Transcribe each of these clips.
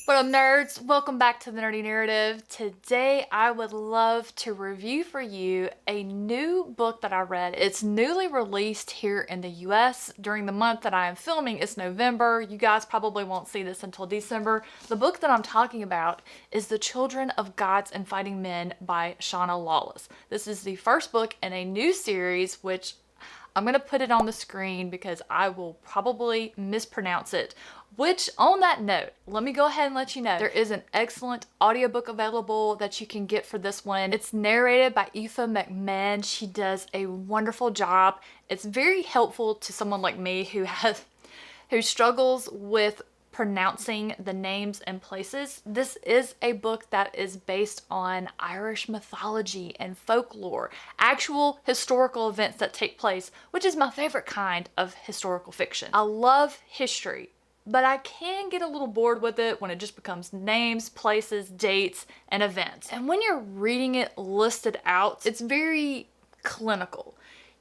What up, nerds? Welcome back to the Nerdy Narrative. Today, I would love to review for you a new book that I read. It's newly released here in the US. During the month that I am filming, it's November. You guys probably won't see this until December. The book that I'm talking about is The Children of Gods and Fighting Men by Shauna Lawless. This is the first book in a new series, which I'm going to put it on the screen because I will probably mispronounce it. Which, on that note, let me go ahead and let you know there is an excellent audiobook available that you can get for this one. It's narrated by Aoife McMahon. She does a wonderful job. It's very helpful to someone like me who struggles with pronouncing the names and places. This is a book that is based on Irish mythology and folklore, actual historical events that take place, which is my favorite kind of historical fiction. I love history, but I can get a little bored with it when it just becomes names, places, dates, and events. And when you're reading it listed out, it's very clinical.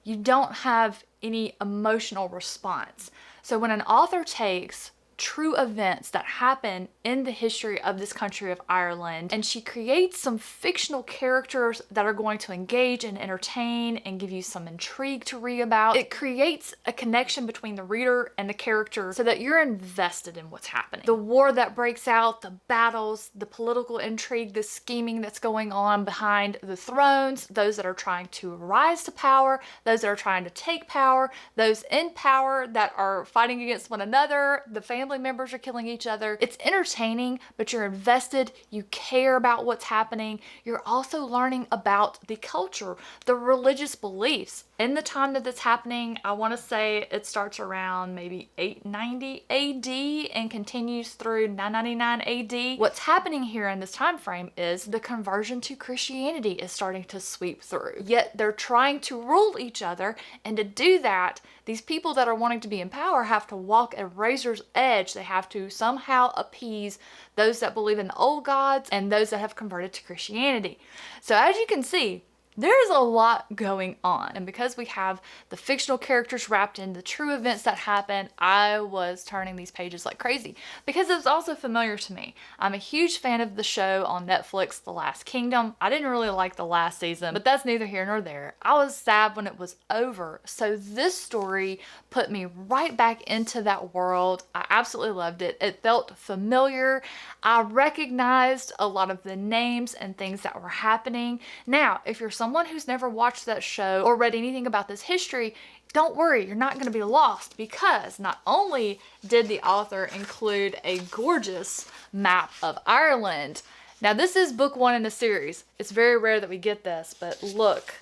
You don't have any emotional response. So when an author takes true events that happen in the history of this country of Ireland, and she creates some fictional characters that are going to engage and entertain and give you some intrigue to read about. It creates a connection between the reader and the character so that you're invested in what's happening. The war that breaks out, the battles, the political intrigue, the scheming that's going on behind the thrones, those that are trying to rise to power, those that are trying to take power, those in power that are fighting against one another, the family members are killing each other. It's entertaining, but you're invested, you care about what's happening. You're also learning about the culture, the religious beliefs. In the time that it's happening, I want to say it starts around maybe 890 AD and continues through 999 AD. What's happening here in this time frame is the conversion to Christianity is starting to sweep through. Yet they're trying to rule each other, and to do that, these people that are wanting to be in power have to walk a razor's edge. They have to somehow appease those that believe in the old gods and those that have converted to Christianity. So as you can see, there's a lot going on, and because we have the fictional characters wrapped in the true events that happen, I was turning these pages like crazy because it was also familiar to me. I'm a huge fan of the show on Netflix, The Last Kingdom. I didn't really like the last season, but that's neither here nor there. I was sad when it was over, so this story put me right back into that world. I absolutely loved it. It felt familiar. I recognized a lot of the names and things that were happening. Now, if you're someone who's never watched that show or read anything about this history, don't worry, you're not going to be lost, because not only did the author include a gorgeous map of Ireland. Now, this is book one in the series. It's very rare that we get this, but look.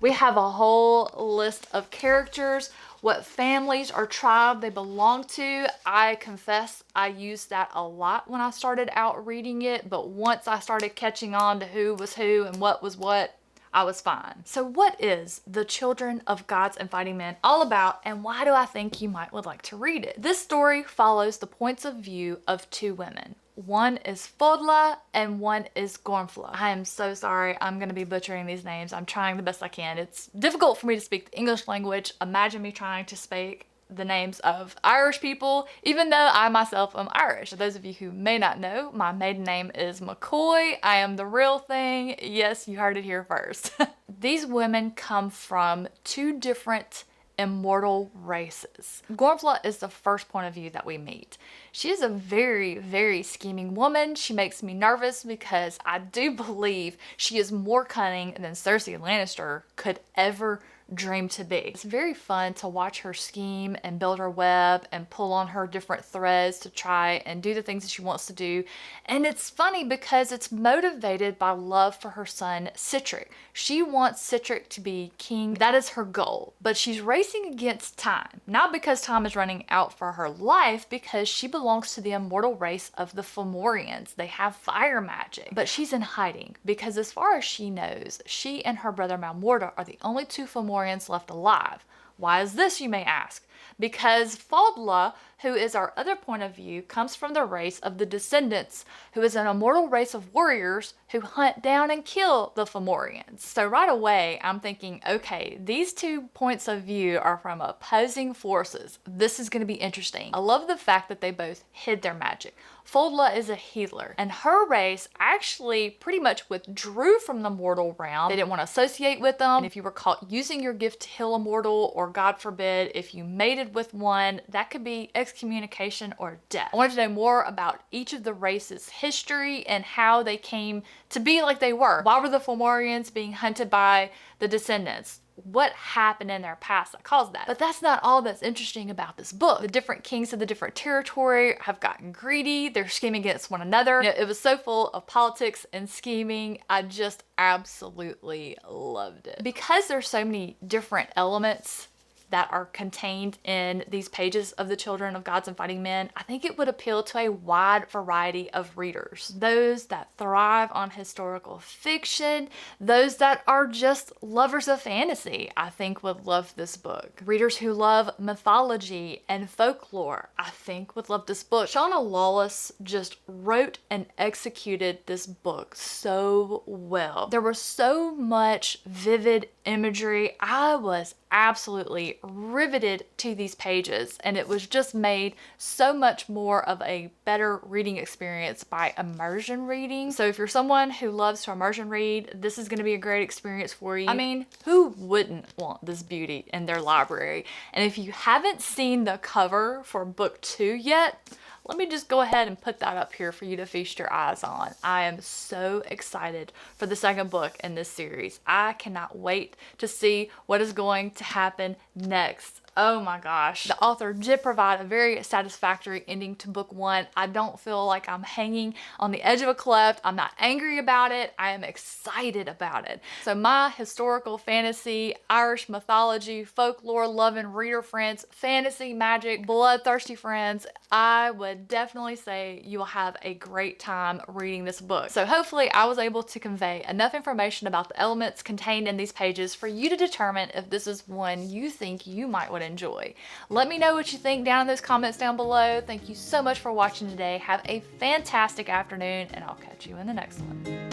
We have a whole list of characters, what families or tribe they belong to. I confess I used that a lot when I started out reading it, but once I started catching on to who was who and what was what, I was fine. So what is The Children of Gods and Fighting Men all about, and why do I think you might would like to read it? This story follows the points of view of two women. One is Fodla and one is Gormfla. I am so sorry. I'm going to be butchering these names. I'm trying the best I can. It's difficult for me to speak the English language. Imagine me trying to speak the names of Irish people, even though I myself am Irish. For those of you who may not know, my maiden name is McCoy. I am the real thing. Yes, you heard it here first. These women come from two different immortal races. Gormfla is the first point of view that we meet. She is a very, very scheming woman. She makes me nervous because I do believe she is more cunning than Cersei Lannister could ever dream to be. It's very fun to watch her scheme and build her web and pull on her different threads to try and do the things that she wants to do. And it's funny because it's motivated by love for her son Citric. She wants Citric to be king. That is her goal. But she's racing against time. Not because time is running out for her life, because she belongs to the immortal race of the Fomorians. They have fire magic. But she's in hiding because, as far as she knows, she and her brother Malmorda are the only two Fomorians left alive. Why is this, you may ask? Because Fodla, who is our other point of view, comes from the race of the Descendants, who is an immortal race of warriors who hunt down and kill the Fomorians. So right away, I'm thinking, okay, these two points of view are from opposing forces. This is going to be interesting. I love the fact that they both hid their magic. Fodla is a healer, and her race actually pretty much withdrew from the mortal realm. They didn't want to associate with them, and if you were caught using your gift to heal a mortal, or God forbid, if you mated with one, that could be excommunication or death. I wanted to know more about each of the races' history and how they came to be like they were. Why were the Fomorians being hunted by the Descendants? What happened in their past that caused that? But that's not all that's interesting about this book. The different kings of the different territory have gotten greedy. They're scheming against one another. You know, it was so full of politics and scheming. I just absolutely loved it. Because there's so many different elements that are contained in these pages of the Children of Gods and Fighting Men, I think it would appeal to a wide variety of readers. Those that thrive on historical fiction, those that are just lovers of fantasy, I think would love this book. Readers who love mythology and folklore, I think would love this book. Shauna Lawless just wrote and executed this book so well. There was so much vivid imagery. I was absolutely riveted to these pages, and it was just made so much more of a better reading experience by immersion reading. So if you're someone who loves to immersion read, this is going to be a great experience for you. I mean, who wouldn't want this beauty in their library? And if you haven't seen the cover for book 2 yet, let me just go ahead and put that up here for you to feast your eyes on. I am so excited for the second book in this series. I cannot wait to see what is going to happen next. Oh my gosh. The author did provide a very satisfactory ending to book 1. I don't feel like I'm hanging on the edge of a cliff. I'm not angry about it. I am excited about it. So my historical fantasy, Irish mythology, folklore loving reader friends, fantasy, magic, bloodthirsty friends, I would definitely say you will have a great time reading this book. So hopefully I was able to convey enough information about the elements contained in these pages for you to determine if this is one you think you might want to enjoy. Let me know what you think down in those comments down below. Thank you so much for watching today. Have a fantastic afternoon, and I'll catch you in the next one.